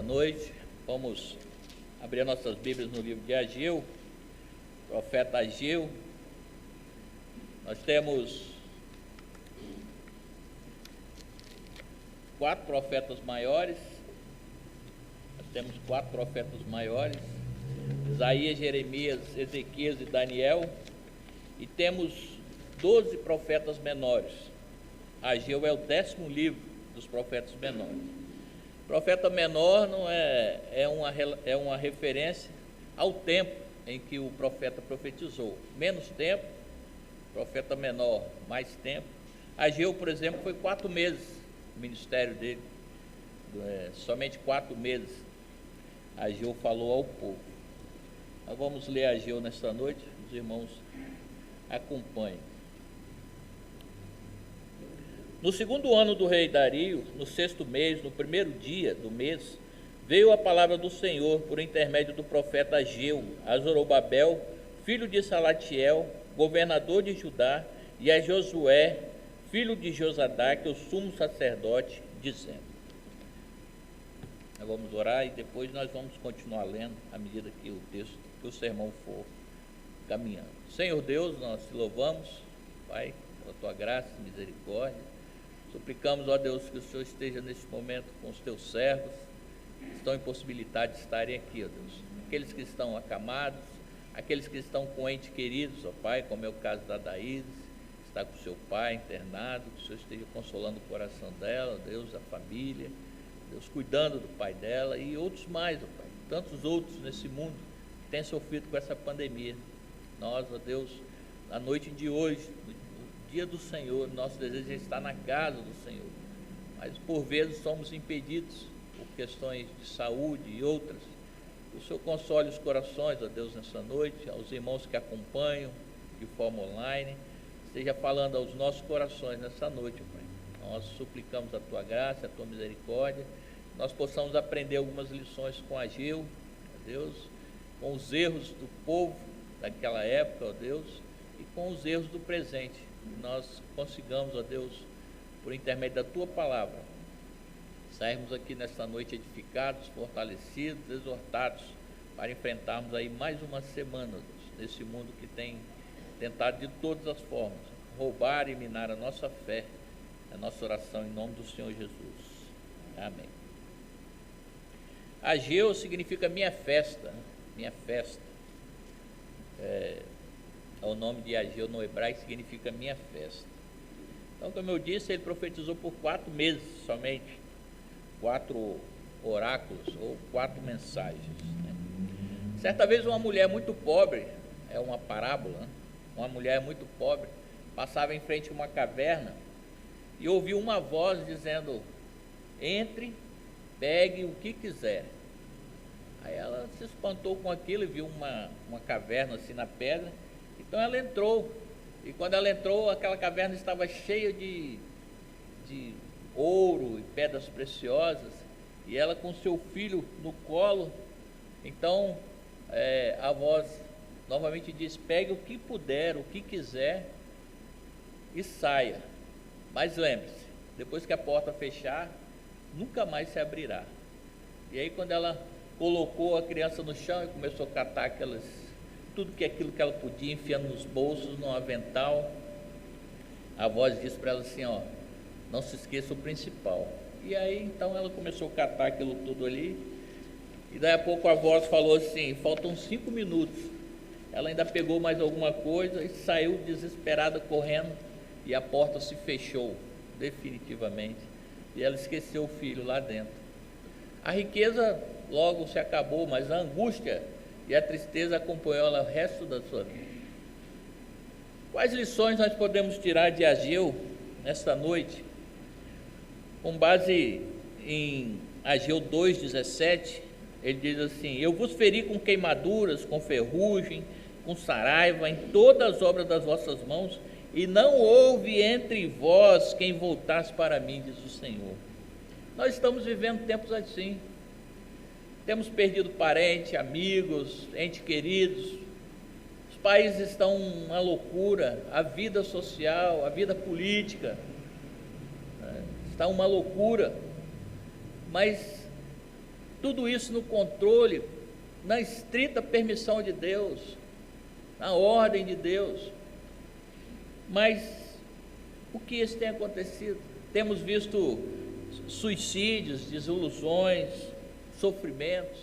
noite. Vamos abrir nossas Bíblias no livro de Ageu, profeta Ageu. Nós temos 4 profetas maiores. Isaías, Jeremias, Ezequias e Daniel. E temos 12 profetas menores. Ageu é o 10º livro dos profetas menores. Profeta menor não é uma referência ao tempo em que o profeta profetizou. Menos tempo, profeta menor, mais tempo. Ageu, por exemplo, foi 4 meses o ministério dele. Somente 4 meses Ageu falou ao povo. Nós vamos ler Ageu nesta noite, os irmãos acompanhem. No 2º ano do rei Dario, no 6º mês, no 1º dia do mês, veio a palavra do Senhor por intermédio do profeta Ageu a Zorobabel, filho de Salatiel, governador de Judá, e a Josué, filho de Josadaque, o sumo sacerdote, dizendo. Nós vamos orar e depois nós vamos continuar lendo à medida que o sermão for caminhando. Senhor Deus, nós te louvamos, Pai, pela tua graça e misericórdia. Suplicamos, ó Deus, que o Senhor esteja neste momento com os teus servos, que estão impossibilitados de estarem aqui, ó Deus. Aqueles que estão acamados, aqueles que estão com entes queridos, ó Pai, como é o caso da Daíris, que está com seu pai internado, que o Senhor esteja consolando o coração dela, ó Deus, a família, Deus, cuidando do pai dela e outros mais, ó Pai, tantos outros nesse mundo que têm sofrido com essa pandemia. Nós, ó Deus, na noite de hoje, dia do Senhor, nosso desejo é estar na casa do Senhor, mas por vezes somos impedidos por questões de saúde e outras. O Senhor console os corações, ó Deus, nessa noite, aos irmãos que acompanham de forma online, esteja falando aos nossos corações nessa noite, Pai. Nós suplicamos a tua graça, a tua misericórdia, nós possamos aprender algumas lições com Ageu, ó Deus, com os erros do povo daquela época, ó Deus, e com os erros do presente. Nós consigamos, ó Deus, por intermédio da tua palavra, sairmos aqui nesta noite edificados, fortalecidos, exortados, para enfrentarmos aí mais uma semana, Deus, nesse mundo que tem tentado de todas as formas roubar e minar a nossa fé. A nossa oração em nome do Senhor Jesus. Amém. Ageu significa minha festa, minha festa. O nome de Ageu no hebraico significa minha festa. Então, como eu disse, ele profetizou por 4 meses somente, 4 oráculos ou 4 mensagens, né? Certa vez uma mulher muito pobre, é uma parábola, né? Uma mulher muito pobre passava em frente a uma caverna e ouviu uma voz dizendo: entre, pegue o que quiser. Aí ela se espantou com aquilo e viu uma caverna assim na pedra. Então ela entrou, e quando ela entrou, aquela caverna estava cheia de ouro e pedras preciosas, e ela com seu filho no colo. Então a voz novamente diz: pegue o que puder, o que quiser e saia, mas lembre-se, depois que a porta fechar, nunca mais se abrirá. E aí quando ela colocou a criança no chão e começou a catar tudo aquilo que ela podia, enfiando nos bolsos, no avental, a voz disse para ela assim: ó, não se esqueça o principal. E aí então ela começou a catar aquilo tudo ali, e daí a pouco a voz falou assim: faltam 5 minutos. Ela ainda pegou mais alguma coisa e saiu desesperada correndo, e a porta se fechou definitivamente, e ela esqueceu o filho lá dentro. A riqueza logo se acabou, mas a angústia e a tristeza acompanhou ela o resto da sua vida. Quais lições nós podemos tirar de Ageu nesta noite? Com base em Ageu 2,17, ele diz assim: eu vos feri com queimaduras, com ferrugem, com saraiva, em todas as obras das vossas mãos, e não houve entre vós quem voltasse para mim, diz o Senhor. Nós estamos vivendo tempos assim. Temos perdido parentes, amigos, entes queridos. Os países estão uma loucura, a vida social, a vida política, está uma loucura. Mas tudo isso no controle, na estrita permissão de Deus, na ordem de Deus. Mas o que isso tem acontecido? Temos visto suicídios, desilusões, sofrimentos,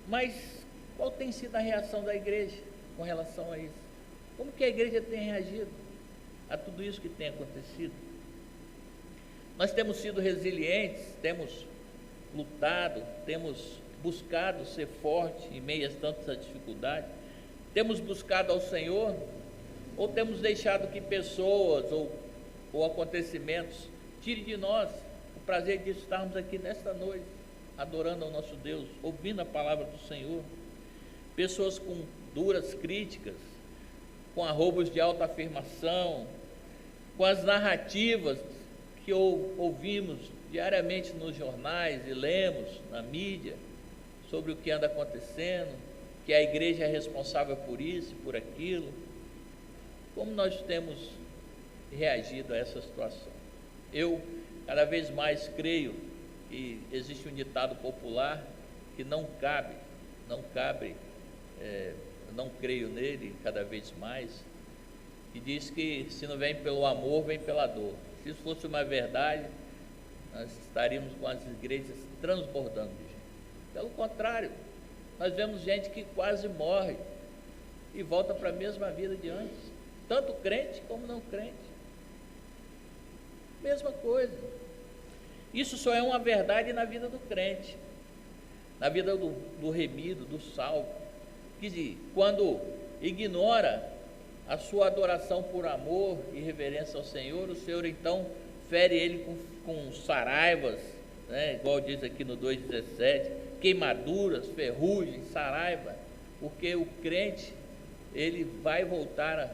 mas qual tem sido a reação da igreja com relação a isso? Como que a igreja tem reagido a tudo isso que tem acontecido? Nós temos sido resilientes, temos lutado, temos buscado ser forte em meio a tantas dificuldades, temos buscado ao Senhor, ou temos deixado que pessoas ou acontecimentos tirem de nós o prazer de estarmos aqui nesta noite, adorando ao nosso Deus, ouvindo a palavra do Senhor? Pessoas com duras críticas, com arrobos de autoafirmação, com as narrativas que ouvimos diariamente nos jornais e lemos na mídia sobre o que anda acontecendo, que a igreja é responsável por isso, por aquilo. Como nós temos reagido a essa situação? Eu cada vez mais creio que existe um ditado popular que não creio nele cada vez mais, que diz que se não vem pelo amor, vem pela dor. Se isso fosse uma verdade, nós estaríamos com as igrejas transbordando de gente. Pelo contrário, nós vemos gente que quase morre e volta para a mesma vida de antes, tanto crente como não crente, mesma coisa. Isso só é uma verdade na vida do crente, na vida do remido, do salvo, que quando ignora a sua adoração por amor e reverência ao Senhor, o Senhor então fere ele com saraivas, né? Igual diz aqui no 2,17, queimaduras, ferrugem, saraiva, porque o crente, ele vai voltar,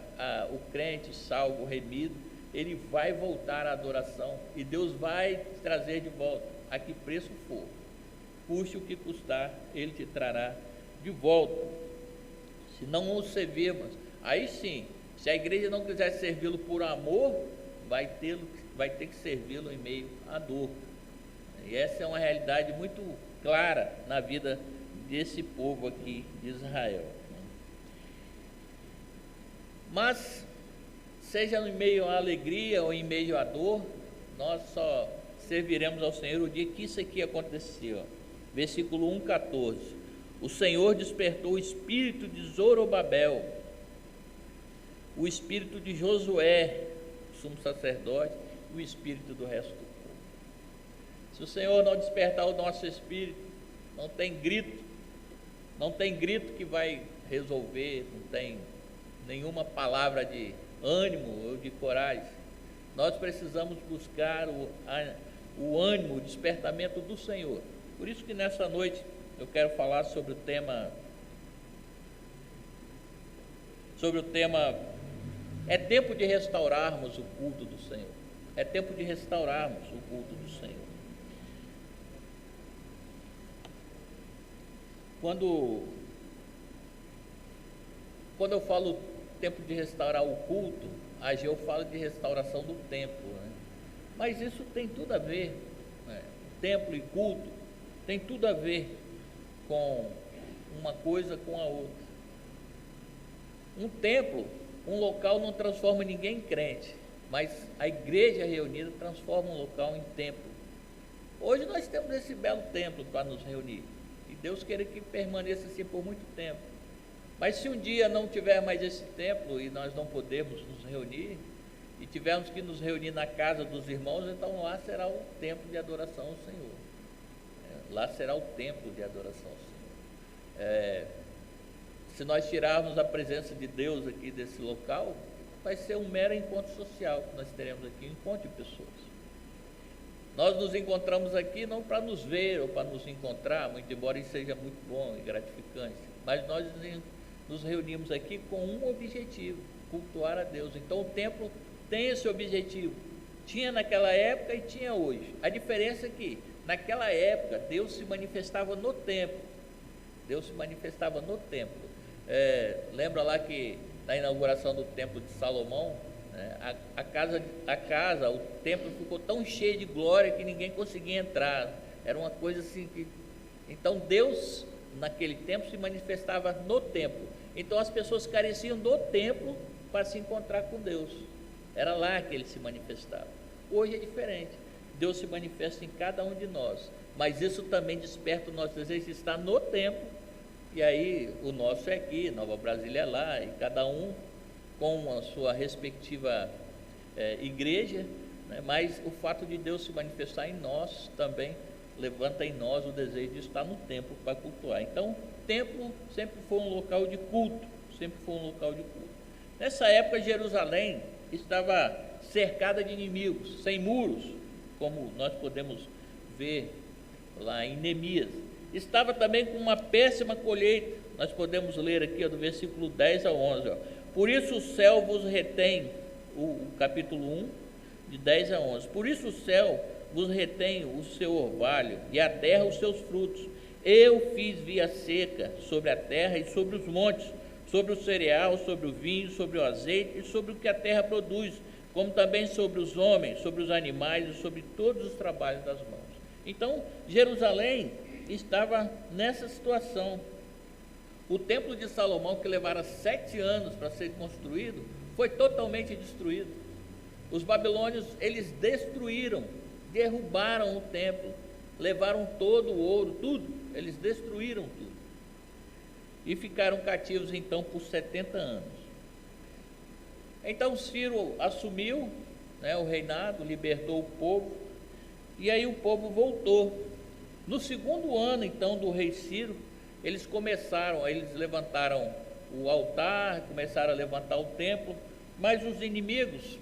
o crente salvo, remido, ele vai voltar à adoração, e Deus vai trazer de volta, a que preço for, custe o que custar, Ele te trará de volta. Se não o servirmos, aí sim, se a igreja não quiser servi-lo por amor, vai ter que servi-lo em meio à dor. E essa é uma realidade muito clara na vida desse povo aqui de Israel. Mas, seja em meio à alegria ou em meio à dor, nós só serviremos ao Senhor o dia que isso aqui aconteceu. Versículo 1,14. O Senhor despertou o espírito de Zorobabel, o espírito de Josué, sumo sacerdote, e o espírito do resto do povo. Se o Senhor não despertar o nosso espírito, não tem grito que vai resolver, não tem nenhuma palavra de ânimo ou de coragem. Nós precisamos buscar o ânimo, o despertamento do Senhor. Por isso que nessa noite eu quero falar sobre o tema é tempo de restaurarmos o culto do Senhor. É tempo de restaurarmos o culto do Senhor. Quando eu falo tempo de restaurar o culto, a Ageu fala de restauração do templo, né? Mas isso tem tudo a ver, né? Templo e culto tem tudo a ver com uma coisa com a outra. Um templo, um local não transforma ninguém em crente, mas a igreja reunida transforma um local em templo. Hoje nós temos esse belo templo para nos reunir, e Deus queira que permaneça assim por muito tempo. Mas se um dia não tiver mais esse templo e nós não podemos nos reunir, e tivermos que nos reunir na casa dos irmãos, então lá será o templo de adoração ao Senhor. Lá será o templo de adoração ao Senhor. Se nós tirarmos a presença de Deus aqui desse local, vai ser um mero encontro social que nós teremos aqui, um encontro de pessoas. Nós nos encontramos aqui não para nos ver ou para nos encontrar, muito embora isso seja muito bom e gratificante, mas nós nos reunimos aqui com um objetivo: cultuar a Deus. Então o templo tem esse objetivo, tinha naquela época e tinha hoje. A diferença é que naquela época Deus se manifestava no templo. Lembra lá que na inauguração do templo de Salomão, né, o templo ficou tão cheio de glória que ninguém conseguia entrar. Era uma coisa assim que... Então Deus, naquele tempo, se manifestava no templo. Então as pessoas careciam do templo para se encontrar com Deus. Era lá que ele se manifestava. Hoje é diferente. Deus se manifesta em cada um de nós, mas isso também desperta o nosso desejo de estar no templo. E aí o nosso é aqui, Nova Brasília é lá, e cada um com a sua respectiva igreja, né? Mas o fato de Deus se manifestar em nós também levanta em nós o desejo de estar no templo para cultuar. Então, o templo sempre foi um local de culto, sempre foi um local de culto. Nessa época, Jerusalém estava cercada de inimigos, sem muros, como nós podemos ver lá em Neemias. Estava também com uma péssima colheita. Nós podemos ler aqui, do versículo 10 a 11. Por isso o céu vos retém, o capítulo 1, de 10 a 11. Por isso o céu vos retém o seu orvalho, e a terra os seus frutos. Eu fiz via seca sobre a terra e sobre os montes, sobre o cereal, sobre o vinho, sobre o azeite e sobre o que a terra produz, como também sobre os homens, sobre os animais e sobre todos os trabalhos das mãos. Então, Jerusalém estava nessa situação. O templo de Salomão, que levara 7 anos para ser construído, foi totalmente destruído. Os babilônios, eles destruíram, derrubaram o templo, levaram todo o ouro, tudo, eles destruíram tudo. E ficaram cativos então por 70 anos. Então Ciro assumiu, né, o reinado, libertou o povo, e aí o povo voltou. No segundo ano então do rei Ciro, eles levantaram o altar, começaram a levantar o templo, mas os inimigos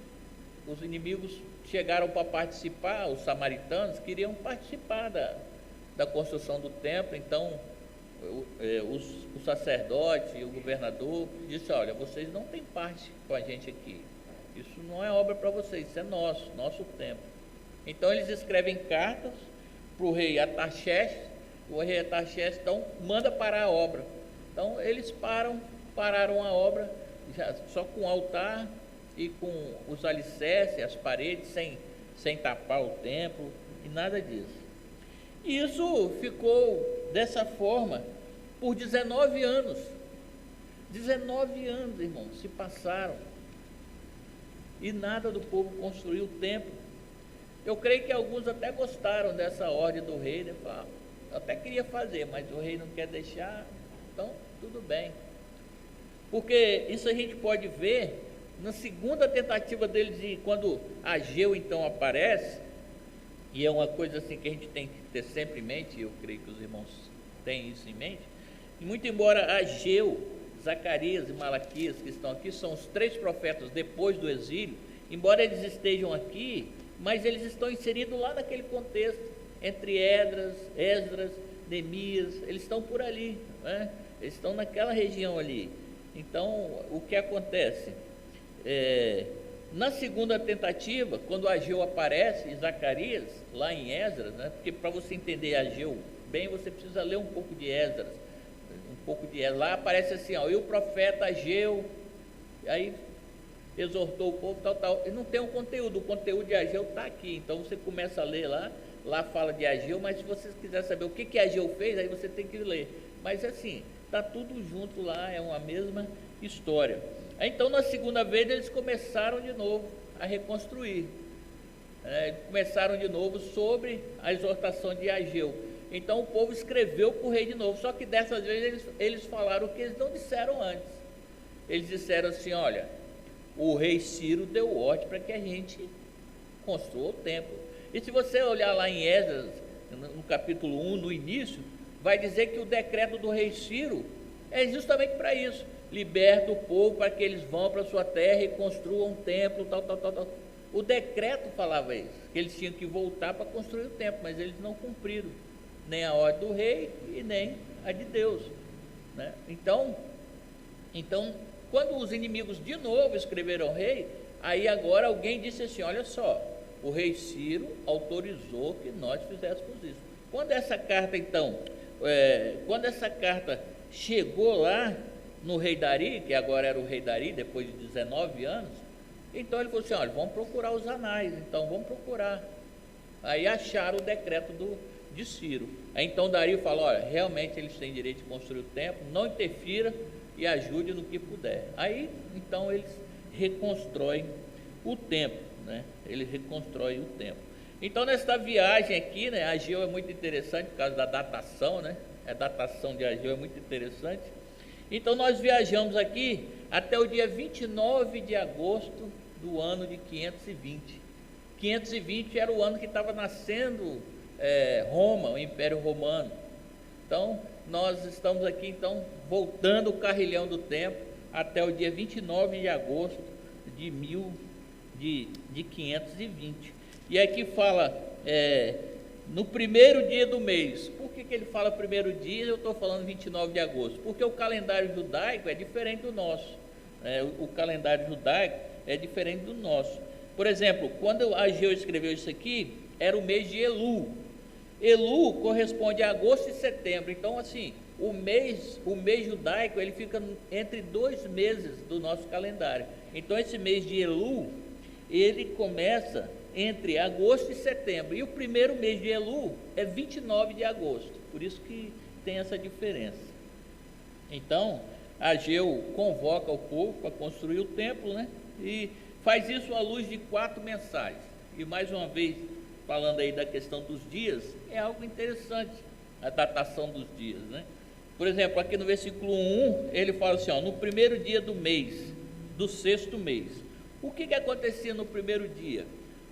chegaram para participar, os samaritanos queriam participar da construção do templo. Então o sacerdote e o governador disse: olha, vocês não têm parte com a gente aqui, isso não é obra para vocês, isso é nosso templo. Então eles escrevem cartas para o rei Artaxerxes. O rei Artaxerxes então manda parar a obra. Então eles pararam a obra só com o altar e com os alicerces, as paredes, sem tapar o templo e nada disso. E isso ficou dessa forma por 19 anos. 19 anos, irmãos, se passaram e nada do povo construiu o templo. Eu creio que alguns até gostaram dessa ordem do rei, né? Eu até queria fazer, mas o rei não quer deixar, então tudo bem. Porque isso a gente pode ver na segunda tentativa deles, quando Ageu então aparece, e é uma coisa assim que a gente tem que ter sempre em mente, eu creio que os irmãos têm isso em mente, e muito embora Ageu, Zacarias e Malaquias, que estão aqui, são os 3 profetas depois do exílio, embora eles estejam aqui, mas eles estão inseridos lá naquele contexto, entre Esdras, Neemias, eles estão por ali, né? Eles estão naquela região ali. Então, o que acontece? Na segunda tentativa, quando Ageu aparece e Zacarias, lá em Esdras, né? Porque para você entender Ageu bem, você precisa ler um pouco de Esdras, lá aparece assim, e o profeta Ageu, aí exortou o povo, tal, e não tem um conteúdo, o conteúdo de Ageu está aqui, então você começa a ler lá fala de Ageu, mas se você quiser saber o que Ageu fez, aí você tem que ler, mas assim, está tudo junto lá, é uma mesma história. Então na segunda vez eles começaram de novo a reconstruir, começaram de novo sobre a exortação de Ageu. Então o povo escreveu para o rei de novo, só que dessa vez eles falaram o que eles não disseram antes. Eles disseram assim: olha, o rei Ciro deu ordem para que a gente construa o templo. E se você olhar lá em Esdras, no capítulo 1, no início, vai dizer que o decreto do rei Ciro é justamente para isso: liberta o povo para que eles vão para a sua terra e construam um templo, tal. O decreto falava isso, que eles tinham que voltar para construir o templo, mas eles não cumpriram nem a ordem do rei e nem a de Deus, né? Então, quando os inimigos de novo escreveram ao rei, aí agora alguém disse assim: olha só, o rei Ciro autorizou que nós fizéssemos isso. Quando essa carta então, chegou lá no rei Dari, que agora era o rei Dari, depois de 19 anos, então ele falou assim: olha, vamos procurar os anais, então vamos procurar. Aí acharam o decreto de Ciro. Aí então Dario fala, olha, realmente eles têm direito de construir o templo, não interfira e ajude no que puder. Aí então eles reconstroem o templo, né? Eles reconstroem o templo. Então nessa viagem aqui, né, Ageu é muito interessante por causa da datação, né? A datação de Ageu é muito interessante. Então nós viajamos aqui até o dia 29 de agosto do ano de 520. 520 era o ano que estava nascendo Roma, o Império Romano. Então nós estamos aqui então voltando o carrilhão do tempo até o dia 29 de agosto de 520. E aqui fala no primeiro dia do mês. Por que ele fala primeiro dia? Eu estou falando 29 de agosto, porque o calendário judaico é diferente do nosso. O calendário judaico é diferente do nosso. Por exemplo, quando Ageu escreveu isso aqui, era o mês de Elu. Elu corresponde a agosto e setembro. Então, assim, o mês judaico, ele fica entre 2 meses do nosso calendário. Então, esse mês de Elu, ele começa entre agosto e setembro. E o primeiro mês de Elu é 29 de agosto. Por isso que tem essa diferença. Então, Ageu convoca o povo para construir o templo, né? E faz isso à luz de 4 mensagens. E mais uma vez, falando aí da questão dos dias, é algo interessante, a datação dos dias, né? Por exemplo, aqui no versículo 1, ele fala assim, ó, no primeiro dia do mês, do 6º mês. O que acontecia no primeiro dia?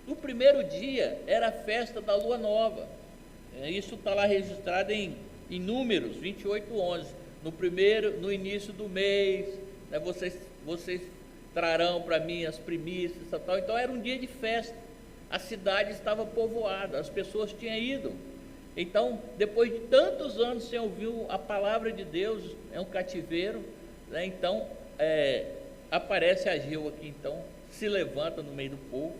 No primeiro dia era a festa da lua nova. Isso está lá registrado em Números 28:11. No início do mês, né, vocês trarão para mim as primícias, tal. Então era um dia de festa. A cidade estava povoada, as pessoas tinham ido. Então, depois de tantos anos sem ouvir a palavra de Deus, é um cativeiro, né? Então aparece Ageu aqui, então se levanta no meio do povo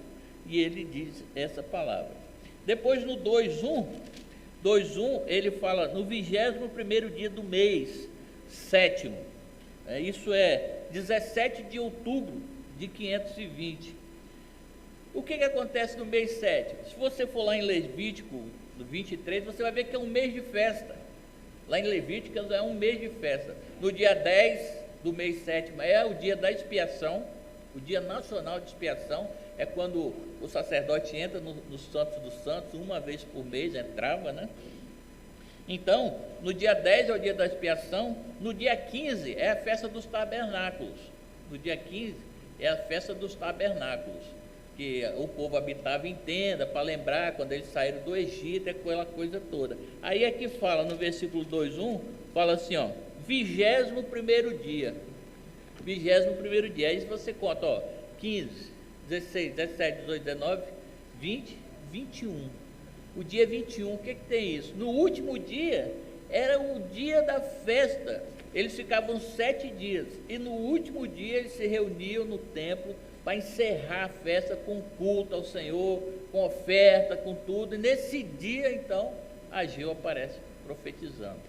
e ele diz essa palavra. Depois no 2:1 ele fala no 21º dia do mês 7º, isso é 17 de outubro de 520. O que acontece no mês 7? Se você for lá em Levítico 23, você vai ver que é um mês de festa. Lá em Levítico é um mês de festa. No dia 10 do mês 7º é o dia da expiação, o dia nacional de expiação, é quando o sacerdote entra no Santos dos Santos, uma vez por mês entrava, né? Então, no dia 10 é o dia da expiação, no dia 15 é a festa dos tabernáculos. No dia 15 é a festa dos tabernáculos, que o povo habitava em tenda, para lembrar quando eles saíram do Egito, aquela coisa toda. Aí é que fala, no versículo 2:1, fala assim, ó, 21º dia. 21º dia, aí você conta, ó, 15, 16, 17, 18, 19, 20, 21. O dia 21, o que tem isso? No último dia, era o dia da festa. Eles ficavam 7 dias. E no último dia, eles se reuniam no templo para encerrar a festa com culto ao Senhor, com oferta, com tudo. E nesse dia, então, Ageu aparece profetizando.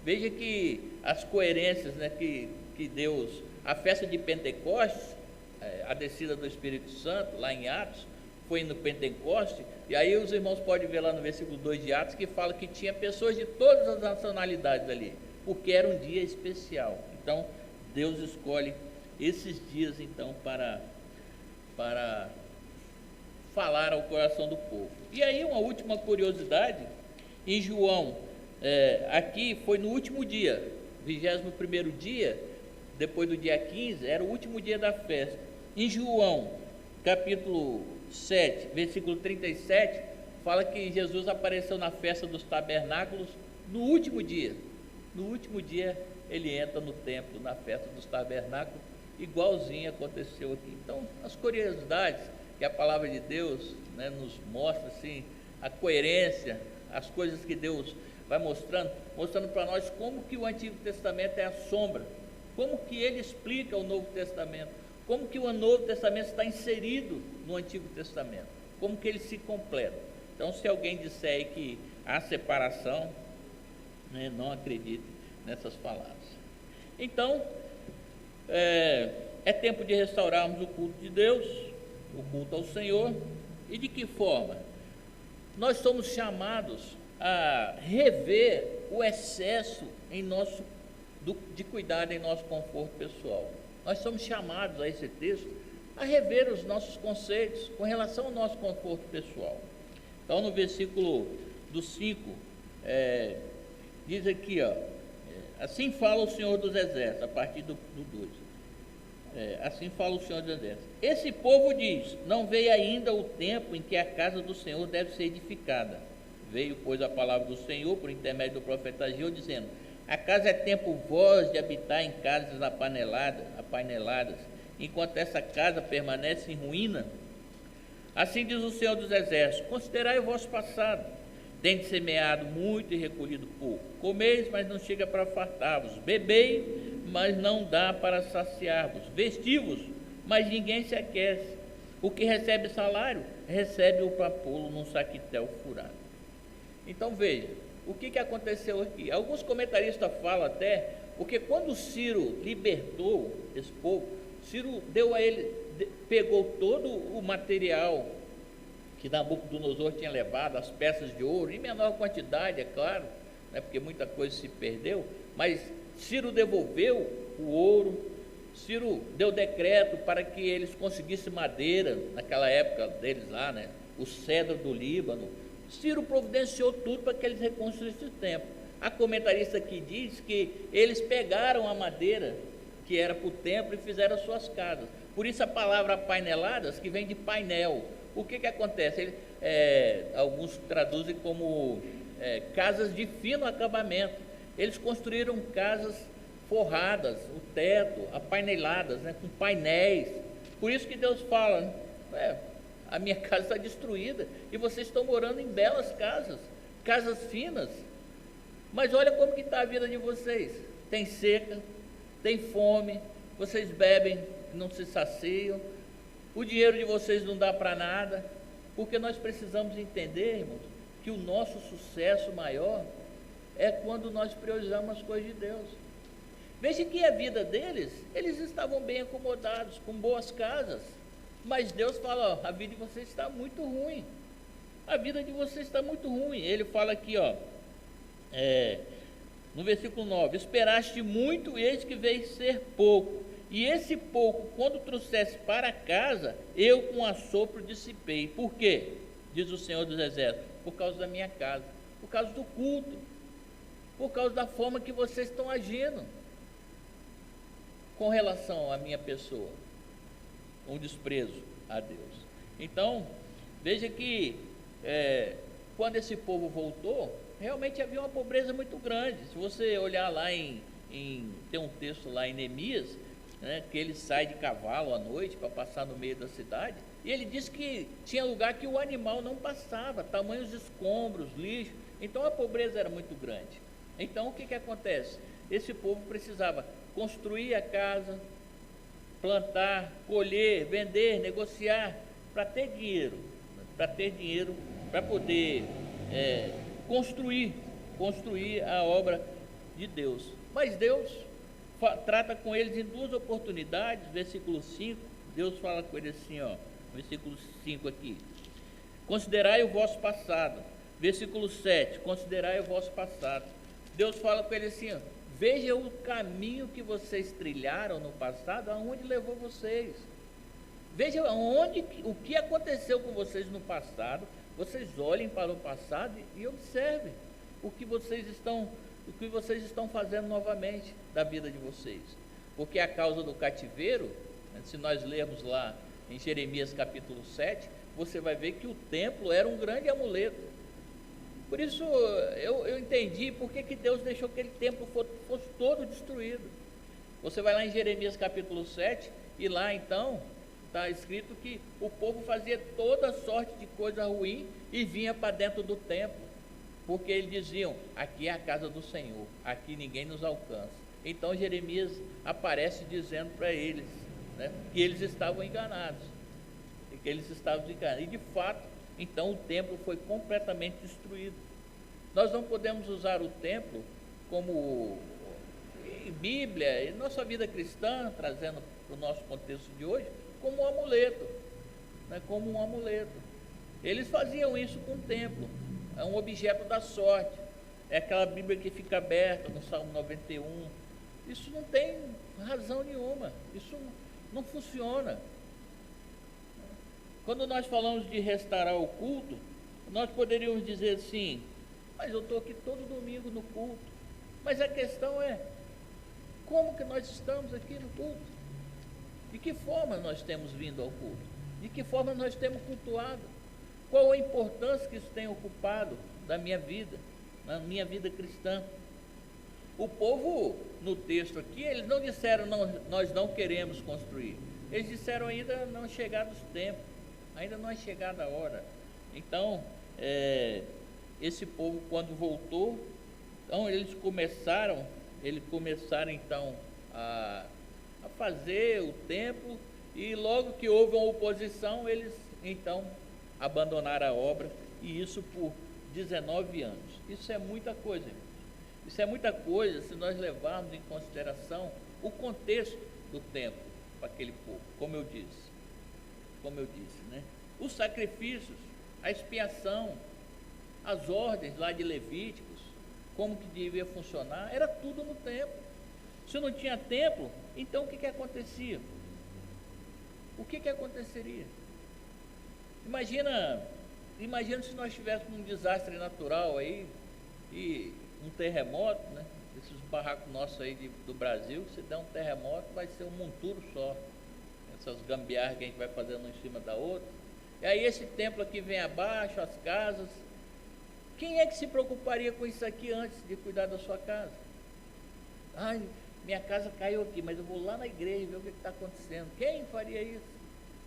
Veja que as coerências, né, que Deus... A festa de Pentecostes, a descida do Espírito Santo, lá em Atos, foi no Pentecoste, e aí os irmãos podem ver lá no versículo 2 de Atos, que fala que tinha pessoas de todas as nacionalidades ali, porque era um dia especial. Então, Deus escolhe esses dias, então, para falar ao coração do povo. E aí, uma última curiosidade, em João, aqui foi no último dia, 21º dia, depois do dia 15, era o último dia da festa. Em João, capítulo 7, versículo 37, fala que Jesus apareceu na festa dos tabernáculos no último dia. No último dia, ele entra no templo, na festa dos tabernáculos, igualzinho aconteceu aqui. Então, as curiosidades que a palavra de Deus, né, nos mostra, assim, a coerência, as coisas que Deus vai mostrando para nós como que o Antigo Testamento é a sombra, como que ele explica o Novo Testamento, como que o Novo Testamento está inserido no Antigo Testamento, como que ele se completa. Então, se alguém disser aí que há separação, né, não acredite nessas palavras. Então, é tempo de restaurarmos o culto de Deus, o culto ao Senhor. E de que forma? Nós somos chamados a rever o excesso de cuidado em nosso conforto pessoal. Nós somos chamados a esse texto a rever os nossos conceitos com relação ao nosso conforto pessoal. Então, no versículo do 5, diz aqui, assim fala o Senhor dos Exércitos, a partir do 2. Assim fala o Senhor dos Exércitos. Esse povo diz, não veio ainda o tempo em que a casa do Senhor deve ser edificada. Veio, pois, a palavra do Senhor, por intermédio do profeta Ageu, dizendo, acaso é tempo vós de habitar em casas apaineladas, enquanto essa casa permanece em ruína? Assim diz o Senhor dos Exércitos, considerai o vosso passado, tendes semeado muito e recolhido pouco, comeis, mas não chega para fartar-vos, bebei, mas não dá para saciar-vos, vestivos, mas ninguém se aquece, o que recebe salário, recebe-o para pô-lo num saquitel furado. Então veja, o que aconteceu aqui? Alguns comentaristas falam até, porque quando Ciro libertou esse povo, Ciro deu a ele, pegou todo o material que Nabucodonosor tinha levado, as peças de ouro, em menor quantidade, é claro, né, porque muita coisa se perdeu, mas Ciro devolveu o ouro, Ciro deu decreto para que eles conseguissem madeira, naquela época deles lá, né, o cedro do Líbano. Ciro providenciou tudo para que eles reconstruíssem o templo. A comentarista aqui diz que eles pegaram a madeira que era para o templo e fizeram as suas casas. Por isso a palavra paineladas, que vem de painel. O que acontece? Alguns traduzem como casas de fino acabamento. Eles construíram casas forradas, o teto, apaineladas, né, com painéis. Por isso que Deus fala, né, a minha casa está destruída e vocês estão morando em belas casas, casas finas. Mas olha como que está a vida de vocês. Tem seca, tem fome, vocês bebem, não se saciam, o dinheiro de vocês não dá para nada, porque nós precisamos entender, irmãos, que o nosso sucesso maior é quando nós priorizamos as coisas de Deus. Veja que a vida deles, eles estavam bem acomodados, com boas casas, mas Deus fala, a vida de vocês está muito ruim, a vida de vocês está muito ruim. Ele fala aqui, no versículo 9, esperaste muito e eis que veio ser pouco, e esse pouco, quando trouxesse para casa, eu com assopro dissipei. Por quê? Diz o Senhor dos Exércitos, por causa da minha casa, por causa do culto, por causa da forma que vocês estão agindo com relação à minha pessoa, um desprezo a Deus. Então, veja que quando esse povo voltou, realmente havia uma pobreza muito grande. Se você olhar lá tem um texto lá em Neemias, né, que ele sai de cavalo à noite para passar no meio da cidade, e ele diz que tinha lugar que o animal não passava, tamanhos escombros, lixo. Então a pobreza era muito grande. Então o que acontece? Esse povo precisava construir a casa, plantar, colher, vender, negociar, para ter dinheiro, para poder construir a obra de Deus. Mas Deus trata com eles em duas oportunidades. Versículo 5, Deus fala com eles assim, versículo 5 aqui, considerai o vosso passado. Versículo 7, considerai o vosso passado. Deus fala com eles assim, veja o caminho que vocês trilharam no passado, aonde levou vocês. Veja o que aconteceu com vocês no passado. Vocês olhem para o passado e observem o que vocês estão fazendo novamente da vida de vocês. Porque a causa do cativeiro, se nós lermos lá em Jeremias capítulo 7, você vai ver que o templo era um grande amuleto. Por isso eu entendi por que Deus deixou que aquele templo fosse todo destruído. Você vai lá em Jeremias capítulo 7 e lá então está escrito que o povo fazia toda sorte de coisa ruim e vinha para dentro do templo, porque eles diziam, aqui é a casa do Senhor, aqui ninguém nos alcança. Então Jeremias aparece dizendo para eles, né, que eles estavam enganados, e de fato, então o templo foi completamente destruído. Nós não podemos usar o templo como Bíblia e nossa vida cristã, trazendo para o nosso contexto de hoje, como um amuleto, né? Como um amuleto. Eles faziam isso com o templo. é um objeto da sorte. É aquela Bíblia que fica aberta no Salmo 91. Isso não tem razão nenhuma, isso não funciona. Quando nós falamos de restaurar o culto, nós poderíamos dizer assim, mas eu estou aqui todo domingo no culto. Mas a questão é, como que nós estamos aqui no culto? De que forma nós temos vindo ao culto? De que forma nós temos cultuado? Qual a importância que isso tem ocupado da minha vida, na minha vida cristã? O povo, no texto aqui, eles não disseram, nós não queremos construir. Eles disseram, ainda não é chegado o tempo, ainda não é chegada a hora. Então, esse povo, quando voltou, então eles começaram então a fazer o templo, e logo que houve uma oposição, eles então abandonaram a obra, e isso por 19 anos. Isso é muita coisa, irmãos. Isso é muita coisa se nós levarmos em consideração o contexto do templo para aquele povo, como eu disse, né? Os sacrifícios, a expiação, as ordens lá de Levíticos, como que devia funcionar, era tudo no templo. Se não tinha templo, então o que acontecia? O que aconteceria? Imagina se nós tivéssemos um desastre natural aí, e um terremoto, né? Esses barracos nossos aí do Brasil, se der um terremoto, vai ser um monturo só. Essas gambiarras que a gente vai fazendo um em cima da outra. E aí esse templo aqui vem abaixo, as casas. Quem é que se preocuparia com isso aqui antes de cuidar da sua casa? Ai, minha casa caiu aqui, mas eu vou lá na igreja ver o que está acontecendo. Quem faria isso?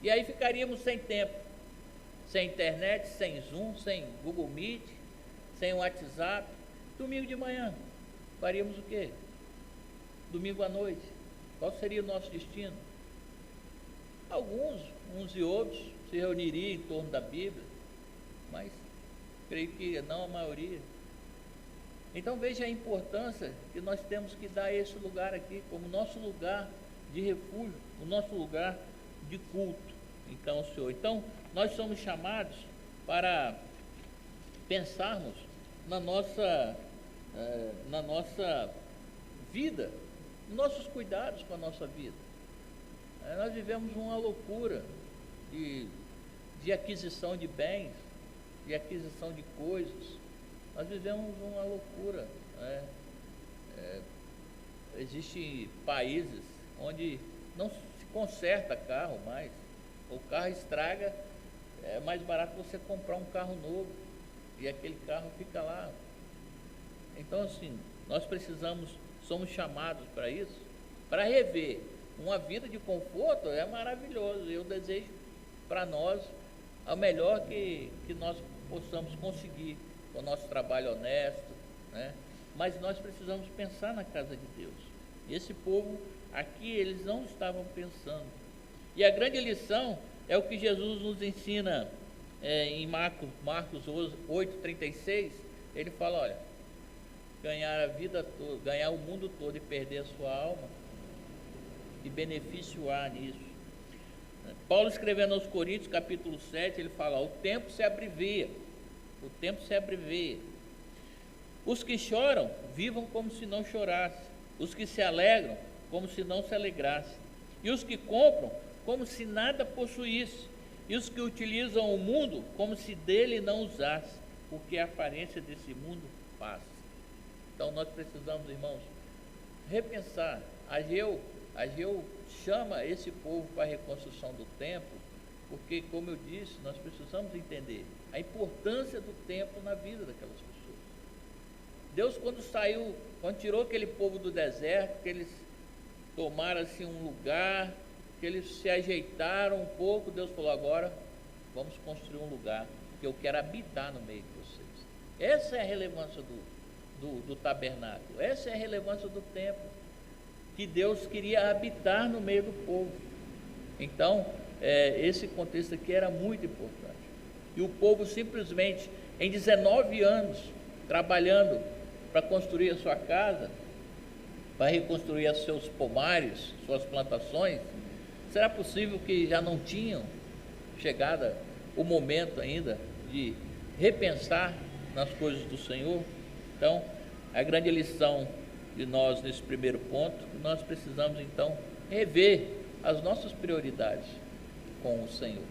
E aí ficaríamos sem tempo, sem internet, sem Zoom, sem Google Meet, sem WhatsApp. Domingo de manhã, faríamos o quê? Domingo à noite, qual seria o nosso destino? Alguns, uns e outros, se reuniriam em torno da Bíblia, mas creio que não a maioria. Então veja a importância que nós temos que dar a esse lugar aqui, como nosso lugar de refúgio, o nosso lugar de culto. Então, Senhor, nós somos chamados para pensarmos na nossa vida, nossos cuidados com a nossa vida. Nós vivemos uma loucura de aquisição de bens, de aquisição de coisas. Nós vivemos uma loucura. Existem países onde não se conserta carro mais. O carro estraga, é mais barato você comprar um carro novo, e aquele carro fica lá. Então, assim, nós somos chamados para isso, para rever. Uma vida de conforto é maravilhoso. Eu desejo para nós o melhor que nós possamos conseguir com o nosso trabalho honesto, né? Mas nós precisamos pensar na casa de Deus. E esse povo aqui, eles não estavam pensando. E a grande lição é o que Jesus nos ensina em Marcos 8,36. Ele fala, olha, ganhar a vida toda, ganhar o mundo todo e perder a sua alma, que benefício há nisso? Paulo, escrevendo aos Coríntios, capítulo 7, ele fala, o tempo se abrevia, os que choram, vivam como se não chorassem, os que se alegram, como se não se alegrassem, e os que compram, como se nada possuísse, e os que utilizam o mundo, como se dele não usasse, porque a aparência desse mundo passa. Então nós precisamos, irmãos, repensar. Ageu chama esse povo para a reconstrução do templo, porque, como eu disse, nós precisamos entender a importância do templo na vida daquelas pessoas. Deus, quando tirou aquele povo do deserto, que eles tomaram assim um lugar, que eles se ajeitaram um pouco, Deus falou, agora vamos construir um lugar que eu quero habitar no meio de vocês. Essa é a relevância do tabernáculo, essa é a relevância do templo, que Deus queria habitar no meio do povo. Então, esse contexto aqui era muito importante. E o povo simplesmente, em 19 anos, trabalhando para construir a sua casa, para reconstruir os seus pomares, suas plantações, será possível que já não tinham chegado o momento ainda de repensar nas coisas do Senhor? Então, a grande lição de nós nesse primeiro ponto, nós precisamos então rever as nossas prioridades com o Senhor.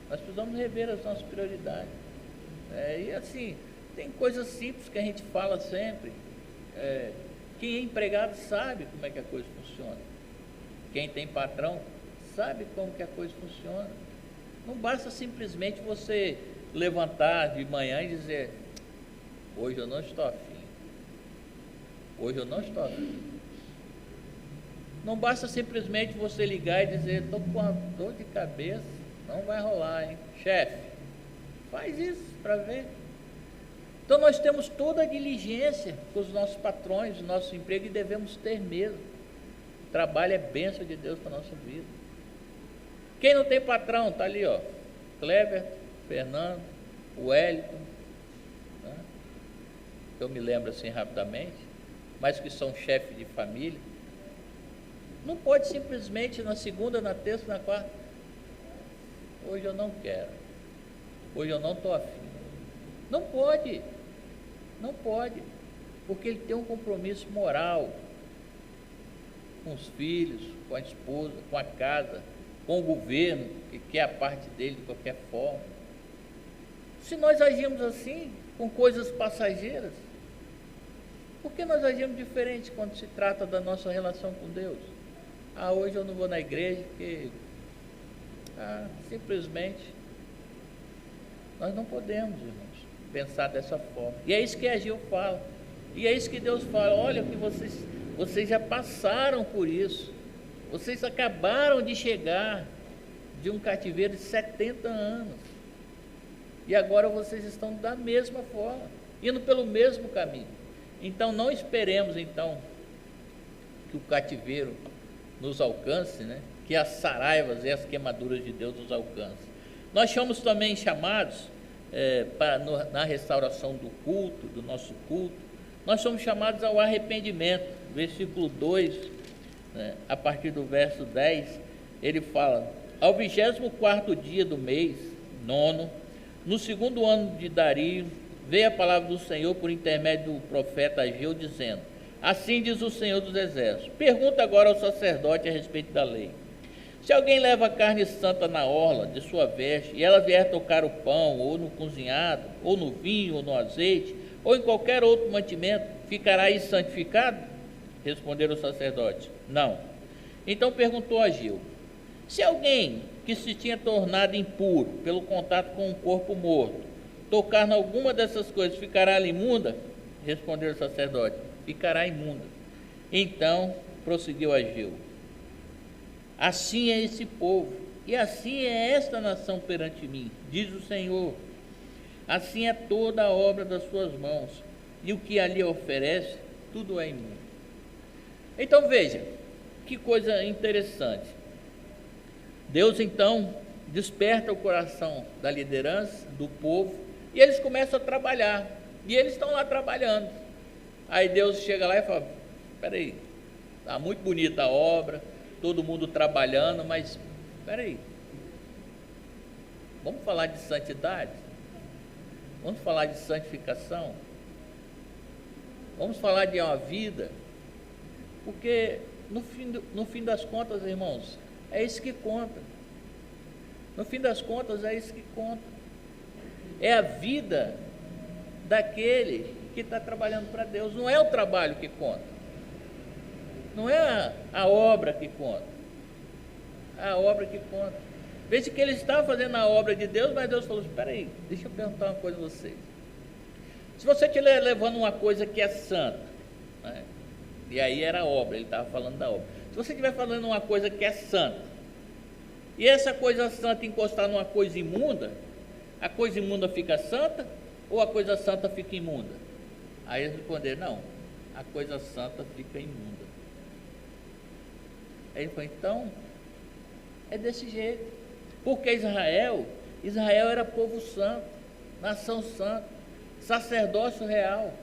Nós precisamos rever as nossas prioridades. E assim, tem coisas simples que a gente fala sempre. Quem é empregado sabe como é que a coisa funciona. Quem tem patrão sabe como que a coisa funciona. Não basta simplesmente você levantar de manhã e dizer: hoje eu não estou afim. Hoje eu não estou afim. Não basta simplesmente você ligar e dizer: estou com uma dor de cabeça, não vai rolar, hein? Chefe, faz isso para ver. Então nós temos toda a diligência com os nossos patrões, o nosso emprego, e devemos ter mesmo. O trabalho é bênção de Deus para a nossa vida. Quem não tem patrão, está ali, ó, Cleber, Fernando, o Wellington, né? Eu me lembro assim rapidamente, mas que são chefes de família. Não pode simplesmente na segunda, na terça, na quarta: hoje eu não quero, hoje eu não estou afim. Não pode, não pode, porque ele tem um compromisso moral com os filhos, com a esposa, com a casa, com o governo, que quer a parte dele de qualquer forma. Se nós agimos assim, com coisas passageiras, por que nós agimos diferente quando se trata da nossa relação com Deus? Hoje eu não vou na igreja porque simplesmente nós não podemos, irmãos, pensar dessa forma. E é isso que Ageu fala, e é isso que Deus fala: olha que vocês já passaram por isso. Vocês acabaram de chegar de um cativeiro de 70 anos. E agora vocês estão da mesma forma, indo pelo mesmo caminho. Então não esperemos então que o cativeiro nos alcance, né? Que as saraivas e as queimaduras de Deus nos alcancem. Nós somos também chamados na restauração do culto, do nosso culto, nós somos chamados ao arrependimento. Versículo 2, a partir do verso 10, ele fala: ao 24º dia do mês, 9, no segundo ano de Dario, veio a palavra do Senhor por intermédio do profeta Ageu, dizendo: assim diz o Senhor dos Exércitos, pergunta agora ao sacerdote a respeito da lei. Se alguém leva carne santa na orla de sua veste, e ela vier tocar o pão, ou no cozinhado, ou no vinho, ou no azeite, ou em qualquer outro mantimento, ficará aí santificado? Responderam o sacerdote: não. Então perguntou Ageu: se alguém que se tinha tornado impuro pelo contato com um corpo morto tocar em alguma dessas coisas, ficará ela imunda? Respondeu o sacerdote: ficará imunda. Então prosseguiu Ageu: assim é esse povo, e assim é esta nação perante mim, diz o Senhor. Assim é toda a obra das suas mãos, e o que ali oferece, tudo é imundo. Então veja, que coisa interessante. Deus então desperta o coração da liderança, do povo, e eles começam a trabalhar, e eles estão lá trabalhando. Aí Deus chega lá e fala: espera aí, está muito bonita a obra, todo mundo trabalhando, mas espera aí, vamos falar de santidade? Vamos falar de santificação? Vamos falar de uma vida? Porque no fim das contas, irmãos, é isso que conta. No fim das contas, é isso que conta. É a vida daquele que está trabalhando para Deus. Não é o trabalho que conta. Não é a obra que conta. É a obra que conta. Veja que ele estava fazendo a obra de Deus, mas Deus falou: espera aí, deixa eu perguntar uma coisa a vocês. Se você estiver levando uma coisa que é santa, né? E aí era a obra, ele estava falando da obra. Se você estiver falando uma coisa que é santa, e essa coisa santa encostar numa coisa imunda, a coisa imunda fica santa, ou a coisa santa fica imunda? Aí eles responderam: não, a coisa santa fica imunda. Aí ele falou: então, é desse jeito. Porque Israel era povo santo, nação santa, sacerdócio real,